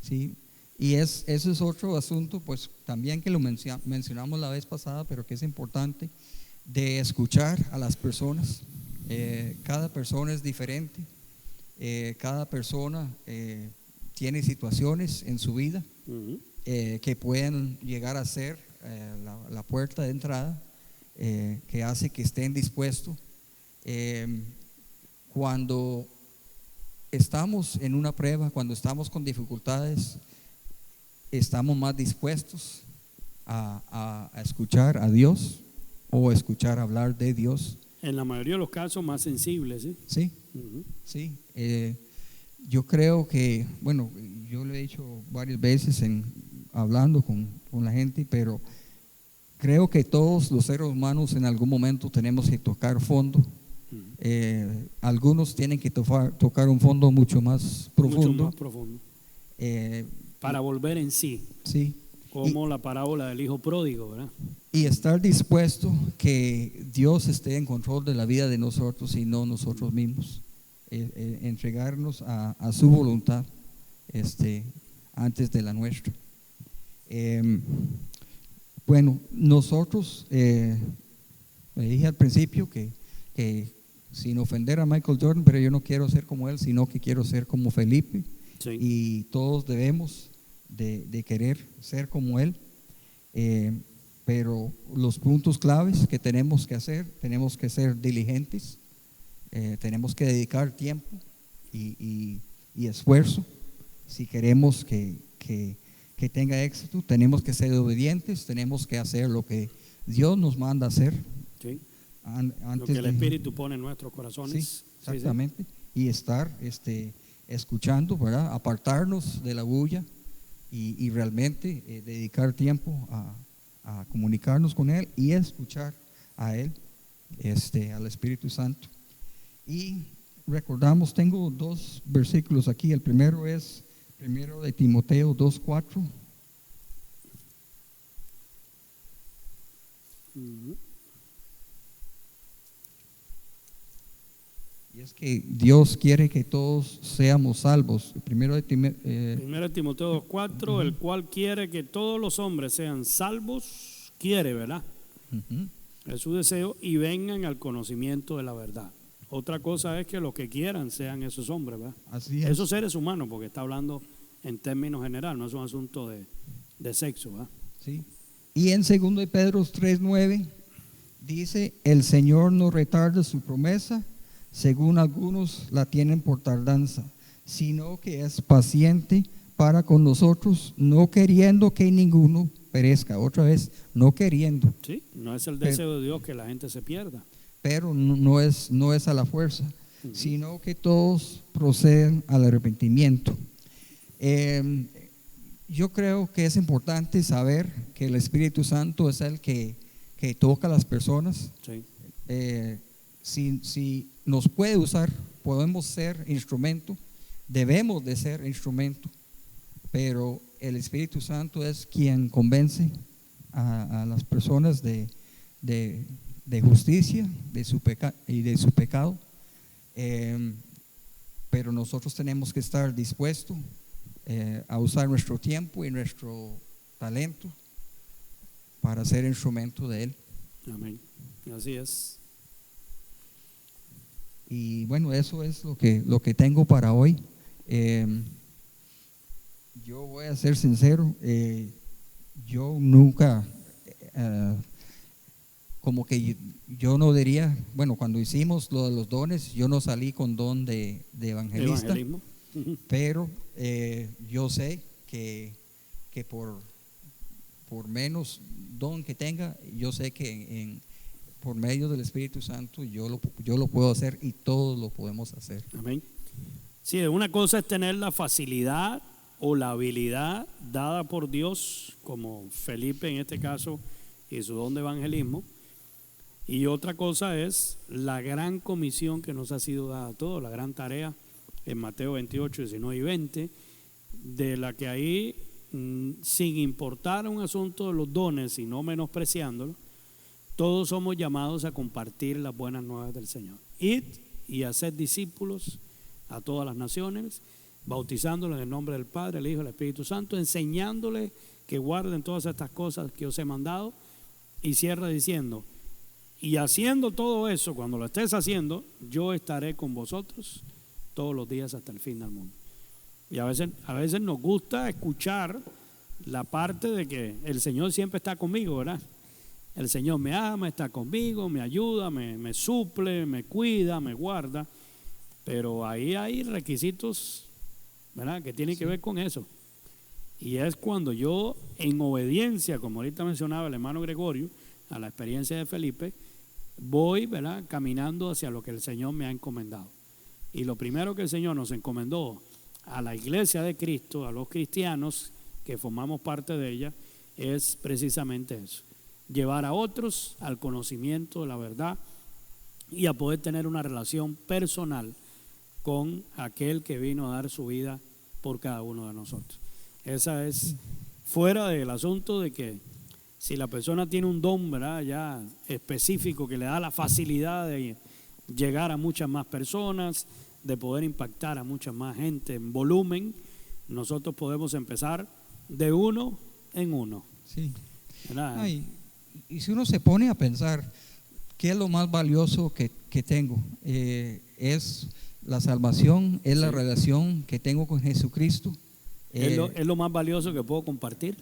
Sí, y eso es otro asunto, pues también que lo mencionamos la vez pasada, pero que es importante, de escuchar a las personas. Cada persona es diferente, cada persona tiene situaciones en su vida que pueden llegar a ser la puerta de entrada, que hace que estén dispuestos. Cuando estamos en una prueba, cuando estamos con dificultades, estamos más dispuestos a escuchar a Dios o escuchar hablar de Dios. En la mayoría de los casos más sensibles, ¿sí? Sí, sí. Yo creo que, bueno, yo lo he dicho varias veces hablando con la gente, pero creo que todos los seres humanos en algún momento tenemos que tocar fondo. Algunos tienen que tocar un fondo mucho más profundo. Para volver en sí. Sí. Como la parábola del hijo pródigo, ¿verdad? Y estar dispuesto que Dios esté en control de la vida de nosotros y no nosotros mismos. Entregarnos a su voluntad antes de la nuestra. Nosotros, le dije al principio que sin ofender a Michael Jordan, pero yo no quiero ser como él, sino que quiero ser como Felipe. Sí. Y todos debemos de querer ser como él, pero los puntos claves que tenemos que hacer, tenemos que ser diligentes, tenemos que dedicar tiempo y esfuerzo. Si queremos que tenga éxito, tenemos que ser obedientes, tenemos que hacer lo que Dios nos manda hacer. Sí. Lo que el Espíritu pone en nuestros corazones. Sí, exactamente. Sí. Y estar escuchando, ¿verdad? Apartarnos de la bulla y realmente dedicar tiempo a comunicarnos con Él y escuchar a Él, al Espíritu Santo. Y recordamos, tengo 2 versículos aquí. El primero es 1 de Timoteo 2:4. Y es que Dios quiere que todos seamos salvos. Primero de Timoteo 2:4, el cual quiere que todos los hombres sean salvos, quiere, ¿verdad? Es su deseo, y vengan al conocimiento de la verdad. Otra cosa es que los que quieran sean esos hombres, ¿verdad? Así es. Esos seres humanos, porque está hablando en términos generales, no es un asunto de sexo, ¿verdad? Sí. Y en 2 de Pedro 3:9 dice: el Señor no retarda su promesa, según algunos la tienen por tardanza, sino que es paciente para con nosotros, no queriendo que ninguno perezca. Otra vez, no queriendo. Sí, no es el deseo de Dios que la gente se pierda. Pero no es a la fuerza, sino que todos proceden al arrepentimiento. Yo creo que es importante saber que el Espíritu Santo es el que toca a las personas. Sí. Si nos puede usar, podemos ser instrumento, debemos de ser instrumento, pero el Espíritu Santo es quien convence a las personas de justicia, de su pecado, pero nosotros tenemos que estar dispuestos a usar nuestro tiempo y nuestro talento para ser instrumento de Él. Amén. Así es. Y bueno, eso es lo que tengo para hoy. Yo voy a ser sincero, yo nunca, como que yo no diría, bueno, cuando hicimos lo de los dones, yo no salí con don de evangelista. Evangelismo. Pero yo sé que por menos don que tenga, yo sé que por medio del Espíritu Santo yo lo puedo hacer, y todos lo podemos hacer. Amén. Sí, una cosa es tener la facilidad o la habilidad dada por Dios, como Felipe en este caso, y su don de evangelismo. Y otra cosa es la gran comisión que nos ha sido dada a todos, la gran tarea en Mateo 28, 19 y 20, de la que ahí, sin importar un asunto de los dones y no menospreciándolo, todos somos llamados a compartir las buenas nuevas del Señor. Id y haced discípulos a todas las naciones, bautizándolos en el nombre del Padre, el Hijo y el Espíritu Santo, enseñándoles que guarden todas estas cosas que os he mandado. Y cierra diciendo: y haciendo todo eso, cuando lo estés haciendo, yo estaré con vosotros todos los días hasta el fin del mundo. Y a veces nos gusta escuchar la parte de que el Señor siempre está conmigo, ¿verdad? El Señor me ama, está conmigo, me ayuda, me suple, me cuida, me guarda. Pero ahí hay requisitos, ¿verdad?, que tienen que ver con eso. Y es cuando yo, en obediencia, como ahorita mencionaba el hermano Gregorio, a la experiencia de Felipe, voy, ¿verdad?, caminando hacia lo que el Señor me ha encomendado. Y lo primero que el Señor nos encomendó a la iglesia de Cristo, a los cristianos que formamos parte de ella, es precisamente eso: llevar a otros al conocimiento de la verdad y a poder tener una relación personal con aquel que vino a dar su vida por cada uno de nosotros. Esa es, fuera del asunto de que si la persona tiene un don, ¿verdad?, ya específico, que le da la facilidad de llegar a muchas más personas, de poder impactar a mucha más gente en volumen, nosotros podemos empezar de uno en uno. Sí. Y si uno se pone a pensar, ¿qué es lo más valioso que tengo? Es la salvación, es la relación que tengo con Jesucristo. Es lo más valioso que puedo compartir.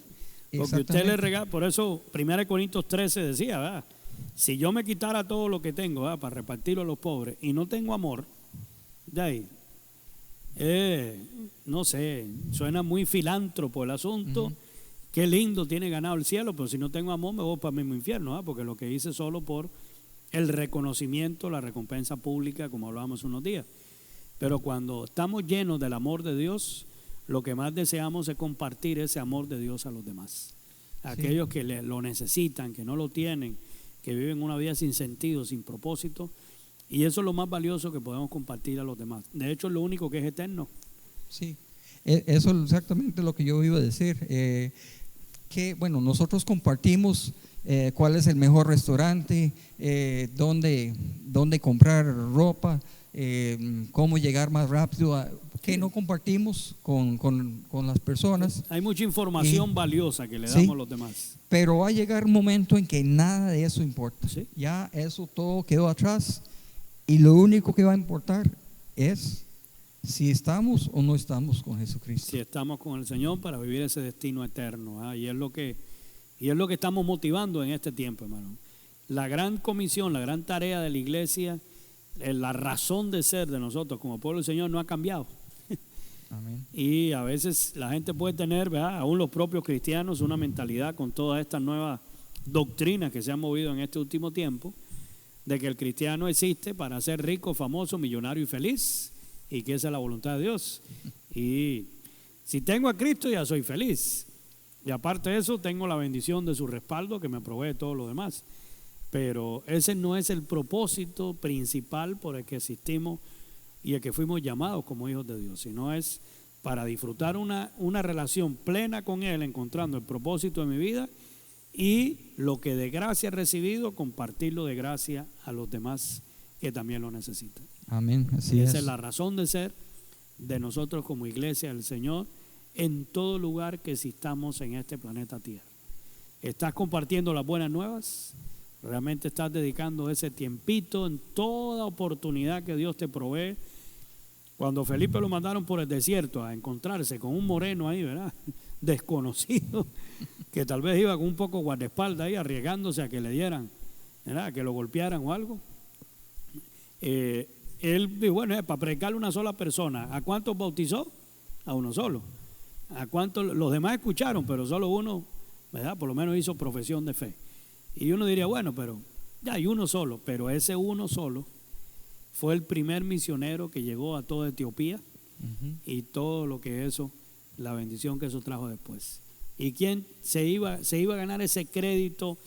Porque usted le regala, por eso 1 Corintios 13 decía, ¿verdad?, si yo me quitara todo lo que tengo, ¿verdad?, para repartirlo a los pobres, y no tengo amor, de ahí, no sé, suena muy filántropo el asunto. Qué lindo, tiene ganado el cielo, pero si no tengo amor me voy para el mismo infierno, ¿verdad?, porque lo que hice solo por el reconocimiento, la recompensa pública, como hablábamos unos días. Pero cuando estamos llenos del amor de Dios, lo que más deseamos es compartir ese amor de Dios a los demás, a aquellos que lo necesitan, que no lo tienen, que viven una vida sin sentido, sin propósito. Y eso es lo más valioso que podemos compartir a los demás. De hecho, es lo único que es eterno. Sí, eso es exactamente lo que yo iba a decir. Que bueno, nosotros compartimos cuál es el mejor restaurante, dónde comprar ropa, cómo llegar más rápido. Que no compartimos con las personas. Hay mucha información valiosa que le sí, damos a los demás. Pero va a llegar un momento en que nada de eso importa. Sí. Ya eso todo quedó atrás y lo único que va a importar es si estamos o no estamos con Jesucristo. Si estamos con el Señor para vivir ese destino eterno. Y es lo que estamos motivando en este tiempo, hermano. La gran comisión, la gran tarea de la iglesia, la razón de ser de nosotros como pueblo del Señor no ha cambiado. Amén. Y a veces la gente puede tener, ¿verdad?, aún los propios cristianos, una mentalidad con todas estas nuevas doctrinas que se han movido en este último tiempo, de que el cristiano existe para ser rico, famoso, millonario y feliz, y que esa es la voluntad de Dios. Y si tengo a Cristo ya soy feliz, y aparte de eso tengo la bendición de su respaldo que me provee todo lo demás. Pero ese no es el propósito principal por el que existimos y el que fuimos llamados como hijos de Dios, sino es para disfrutar una relación plena con Él, encontrando el propósito de mi vida y lo que de gracia he recibido, compartirlo de gracia a los demás que también lo necesitan. Amén, así Esa es. es la razón de ser de nosotros como iglesia del Señor en todo lugar que existamos en este planeta Tierra. ¿Estás compartiendo las buenas nuevas? ¿Realmente estás dedicando ese tiempito en toda oportunidad que Dios te provee? Cuando Felipe lo mandaron por el desierto a encontrarse con un moreno ahí, ¿verdad?, desconocido, que tal vez iba con un poco guardaespaldas ahí, arriesgándose a que le dieran, ¿verdad?, a que lo golpearan o algo. Él dijo, bueno, para predicarle a una sola persona. ¿A cuántos bautizó? A uno solo. ¿A cuántos? Los demás escucharon, pero solo uno, ¿verdad?, por lo menos hizo profesión de fe. Y uno diría, bueno, pero ya hay uno solo, pero ese uno solo fue el primer misionero que llegó a toda Etiopía y todo lo que eso, la bendición que eso trajo después. ¿Y quién se iba a ganar ese crédito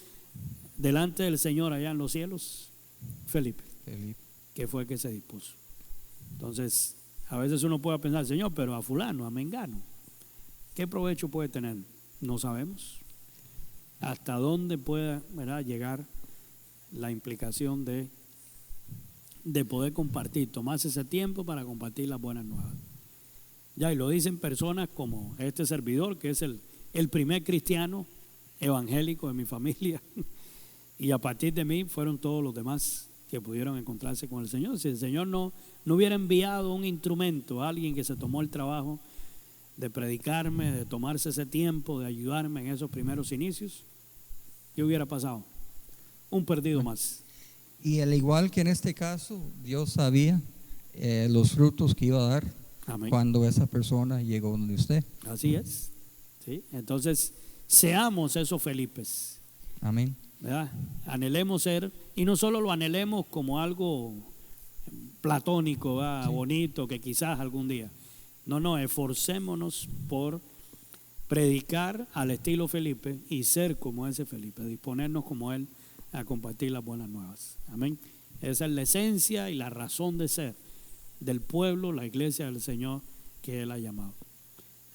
delante del Señor allá en los cielos? Felipe, que fue el que se dispuso. Entonces, a veces uno puede pensar, Señor, pero a fulano, a mengano, ¿qué provecho puede tener? No sabemos. Hasta dónde pueda, ¿verdad?, llegar la implicación de poder compartir, tomarse ese tiempo para compartir las buenas nuevas. Ya, y lo dicen personas como este servidor, que es el primer cristiano evangélico de mi familia, y a partir de mí fueron todos los demás que pudieron encontrarse con el Señor. Si el Señor no hubiera enviado un instrumento, a alguien que se tomó el trabajo de predicarme, de tomarse ese tiempo, de ayudarme en esos primeros inicios, ¿qué hubiera pasado? Un perdido más. Y al igual que en este caso, Dios sabía los frutos que iba a dar. Amén. Cuando esa persona llegó donde usted. Así es. ¿Sí? Entonces, seamos esos Felipes. Amén. ¿Verdad? Anhelemos ser, y no solo lo anhelemos como algo platónico, ¿verdad?, sí, bonito, que quizás algún día. No, esforcémonos por predicar al estilo Felipe y ser como ese Felipe, disponernos como él a compartir las buenas nuevas. Amén. Esa es la esencia y la razón de ser del pueblo, la iglesia del Señor que Él ha llamado.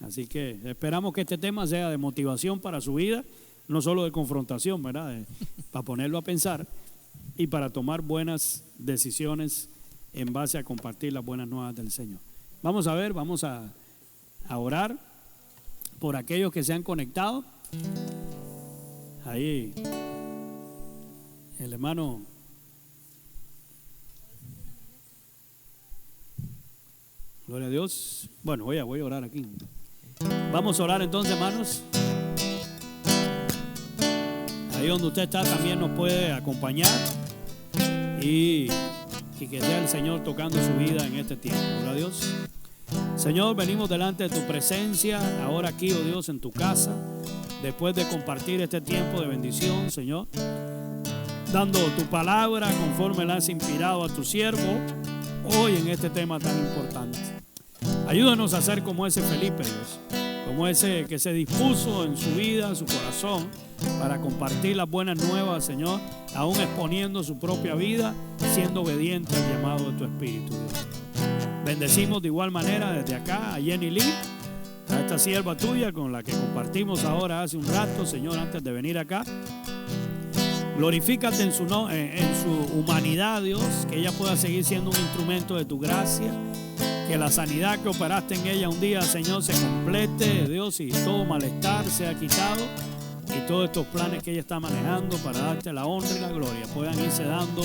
Así que esperamos que este tema sea de motivación para su vida, no solo de confrontación, ¿verdad?, para ponerlo a pensar y para tomar buenas decisiones en base a compartir las buenas nuevas del Señor. Vamos a orar por aquellos que se han conectado. Ahí el hermano gloria a Dios. Bueno, voy a orar aquí. Vamos a orar entonces, hermanos. Ahí donde usted está también nos puede acompañar y que sea el Señor tocando su vida en este tiempo. Gloria a Dios. Señor, venimos delante de tu presencia ahora aquí, oh Dios, en tu casa, después de compartir este tiempo de bendición, Señor, dando tu palabra conforme la has inspirado a tu siervo hoy en este tema tan importante. Ayúdanos a ser como ese Felipe, Dios, como ese que se dispuso en su vida, en su corazón, para compartir las buenas nuevas, Señor, aún exponiendo su propia vida, siendo obediente al llamado de tu Espíritu, Dios. Bendecimos de igual manera desde acá a Jenny Lee, a esta sierva tuya con la que compartimos ahora hace un rato, Señor, antes de venir acá. Glorifícate en su humanidad, Dios, que ella pueda seguir siendo un instrumento de tu gracia, que la sanidad que operaste en ella un día, Señor, se complete, Dios, y todo malestar sea quitado, y todos estos planes que ella está manejando para darte la honra y la gloria puedan irse dando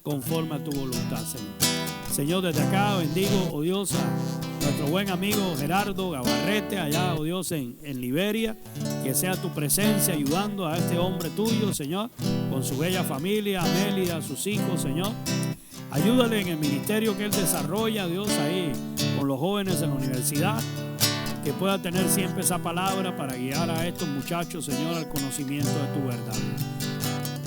conforme a tu voluntad, Señor. Señor, desde acá bendigo, oh Dios, a nuestro buen amigo Gerardo Gabarrete, allá, oh Dios, en Liberia. Que sea tu presencia ayudando a este hombre tuyo, Señor, con su bella familia, Amelia, sus hijos, Señor. Ayúdale en el ministerio que él desarrolla, Dios, ahí con los jóvenes en la universidad. Que pueda tener siempre esa palabra para guiar a estos muchachos, Señor, al conocimiento de tu verdad.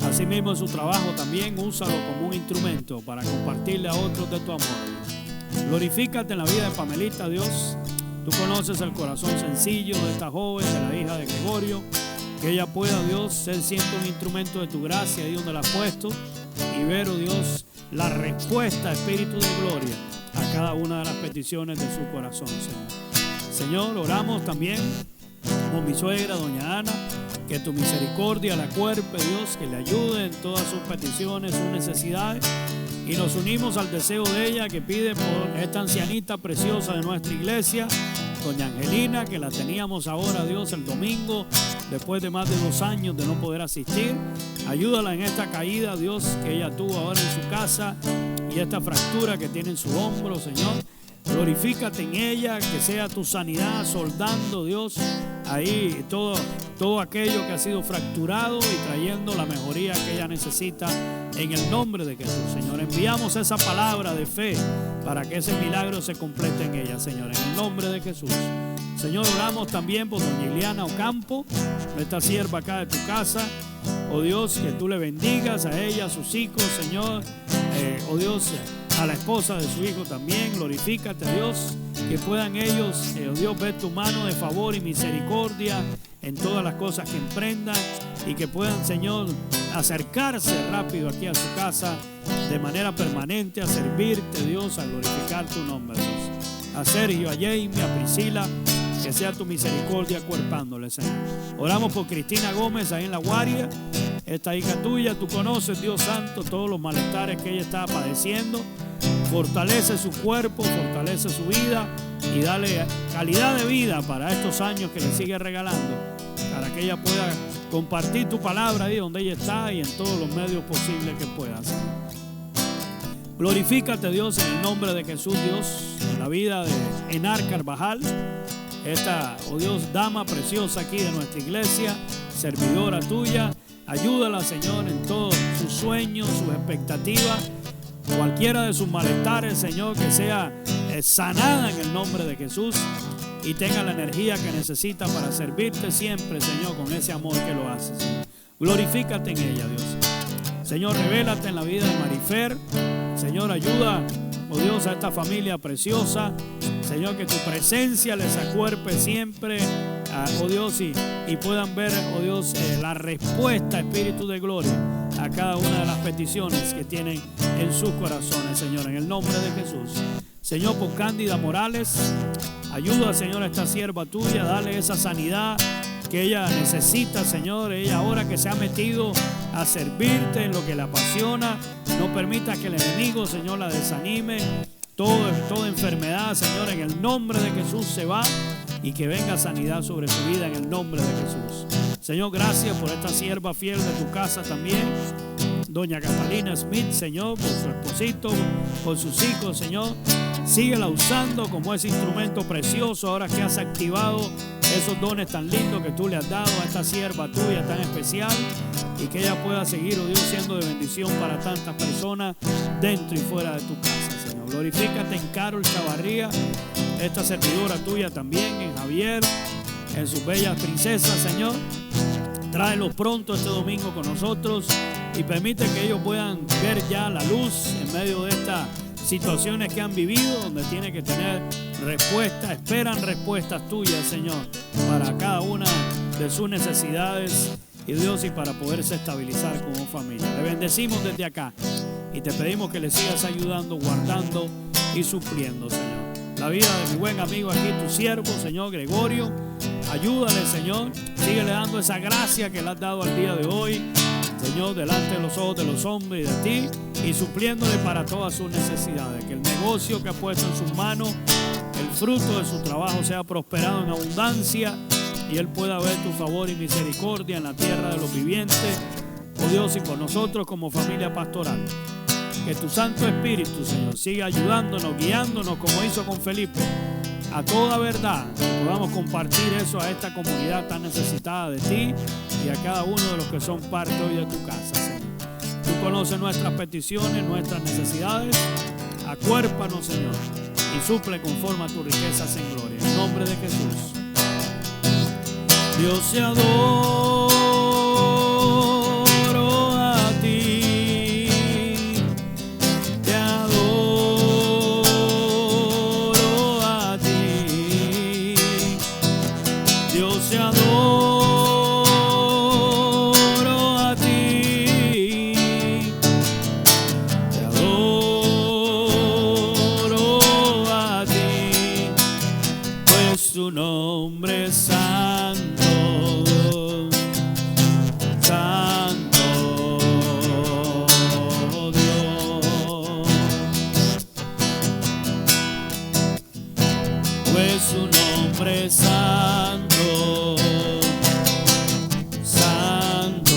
Asimismo en su trabajo también úsalo como un instrumento para compartirle a otros de tu amor. Glorifícate en la vida de Pamelita, Dios. Tú conoces el corazón sencillo de esta joven, de la hija de Gregorio. Que ella pueda, Dios, ser siempre un instrumento de tu gracia ahí donde la has puesto. Y ver, oh Dios, la respuesta, Espíritu de gloria, a cada una de las peticiones de su corazón, Señor. Señor, oramos también por mi suegra, doña Ana. Que tu misericordia la cuerpe, Dios, que le ayude en todas sus peticiones, sus necesidades. Y nos unimos al deseo de ella que pide por esta ancianita preciosa de nuestra iglesia, doña Angelina, que la teníamos ahora, Dios, el domingo, después de más de 2 años de no poder asistir. Ayúdala en esta caída, Dios, que ella tuvo ahora en su casa y esta fractura que tiene en su hombro, Señor. Glorifícate en ella, que sea tu sanidad soldando, Dios, ahí todo aquello que ha sido fracturado y trayendo la mejoría que ella necesita en el nombre de Jesús, Señor. Enviamos esa palabra de fe para que ese milagro se complete en ella, Señor, en el nombre de Jesús. Señor, oramos también por doña Ileana Ocampo, nuestra sierva acá de tu casa. Oh Dios, que tú le bendigas a ella, a sus hijos, Señor. Oh Dios, a la esposa de su hijo también. Glorifícate, Dios, que puedan ellos, oh Dios, ver tu mano de favor y misericordia en todas las cosas que emprendan y que puedan, Señor, acercarse rápido aquí a su casa de manera permanente a servirte, Dios, a glorificar tu nombre, Dios. A Sergio, a Jamie, a Priscila, que sea tu misericordia acuerpándole, Señor. Oramos por Cristina Gómez ahí en La Guaria, esta hija tuya. Tú conoces, Dios santo, todos los malestares que ella está padeciendo. Fortalece su cuerpo, fortalece su vida y dale calidad de vida para estos años que le sigue regalando, para que ella pueda compartir tu palabra ahí donde ella está y en todos los medios posibles que pueda hacer. Glorifícate, Dios, en el nombre de Jesús, Dios, en la vida de Enar Carvajal, esta, oh Dios, dama preciosa aquí de nuestra iglesia, servidora tuya. Ayúdala, Señor, en todos sus sueños, sus expectativas, cualquiera de sus malestares, Señor, que sea sanada en el nombre de Jesús y tenga la energía que necesita para servirte siempre, Señor, con ese amor que lo haces. Glorifícate en ella, Dios. Señor, revélate en la vida de Marifer. Señor, ayuda, oh Dios, a esta familia preciosa. Señor, que tu presencia les acuerpe siempre, oh Dios, y puedan ver, oh Dios, la respuesta, Espíritu de gloria, a cada una de las peticiones que tienen en sus corazones, Señor, en el nombre de Jesús. Señor, por Cándida Morales, ayuda, Señor, a esta sierva tuya, dale esa sanidad que ella necesita, Señor. Ella ahora que se ha metido a servirte en lo que la apasiona, no permita que el enemigo, Señor, la desanime. Toda enfermedad, Señor, en el nombre de Jesús se va y que venga sanidad sobre su vida en el nombre de Jesús. Señor, gracias por esta sierva fiel de tu casa también, doña Catalina Smith, Señor, por su esposito, por sus hijos, Señor. Síguela usando como ese instrumento precioso ahora que has activado esos dones tan lindos que tú le has dado a esta sierva tuya tan especial y que ella pueda seguir, oh Dios, siendo de bendición para tantas personas dentro y fuera de tu casa, Señor. Glorifícate en Carol Chavarría, esta servidora tuya también, en Javier, en sus bellas princesas, Señor. Tráelos pronto este domingo con nosotros y permite que ellos puedan ver ya la luz en medio de estas situaciones que han vivido, donde tiene que tener respuestas, esperan respuestas tuyas, Señor, para cada una de sus necesidades, y Dios, y para poderse estabilizar como familia. Le bendecimos desde acá y te pedimos que le sigas ayudando, guardando y supliendo, Señor. La vida de mi buen amigo aquí, tu siervo, Señor Gregorio, ayúdale, Señor, síguele dando esa gracia que le has dado al día de hoy. Señor, delante de los ojos de los hombres y de ti, y supliéndole para todas sus necesidades. Que el negocio que ha puesto en sus manos, el fruto de su trabajo sea prosperado en abundancia, y Él pueda ver tu favor y misericordia en la tierra de los vivientes, oh Dios, y por nosotros como familia pastoral. Que tu Santo Espíritu, Señor, siga ayudándonos, guiándonos como hizo con Felipe, a toda verdad, que podamos compartir eso a esta comunidad tan necesitada de ti y a cada uno de los que son parte hoy de tu casa, Señor. Tú conoces nuestras peticiones, nuestras necesidades. Acuérpanos, Señor, y suple conforme a tus riquezas en gloria. En nombre de Jesús. Dios, te adoro a ti, te adoro a ti. Dios, te adoro a ti, te adoro a ti, pues tu nombre es santo. Su nombre es santo, santo.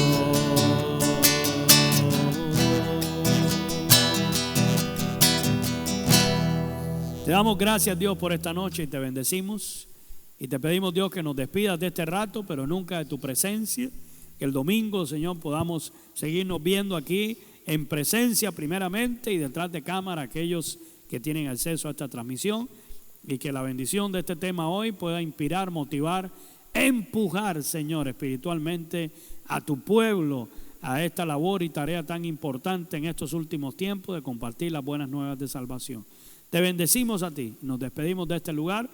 Te damos gracias, Dios, por esta noche y te bendecimos. Y te pedimos, Dios, que nos despidas de este rato, pero nunca de tu presencia. Que el domingo, Señor, podamos seguirnos viendo aquí en presencia primeramente y detrás de cámara aquellos que tienen acceso a esta transmisión. Y que la bendición de este tema hoy pueda inspirar, motivar, empujar, Señor, espiritualmente a tu pueblo, a esta labor y tarea tan importante en estos últimos tiempos de compartir las buenas nuevas de salvación. Te bendecimos a ti, nos despedimos de este lugar,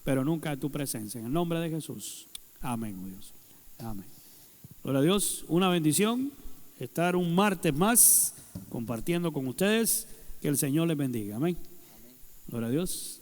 pero nunca de tu presencia. En el nombre de Jesús. Amén, oh Dios. Amén. Gloria a Dios, una bendición estar un martes más compartiendo con ustedes. Que el Señor les bendiga. Amén. Gloria a Dios.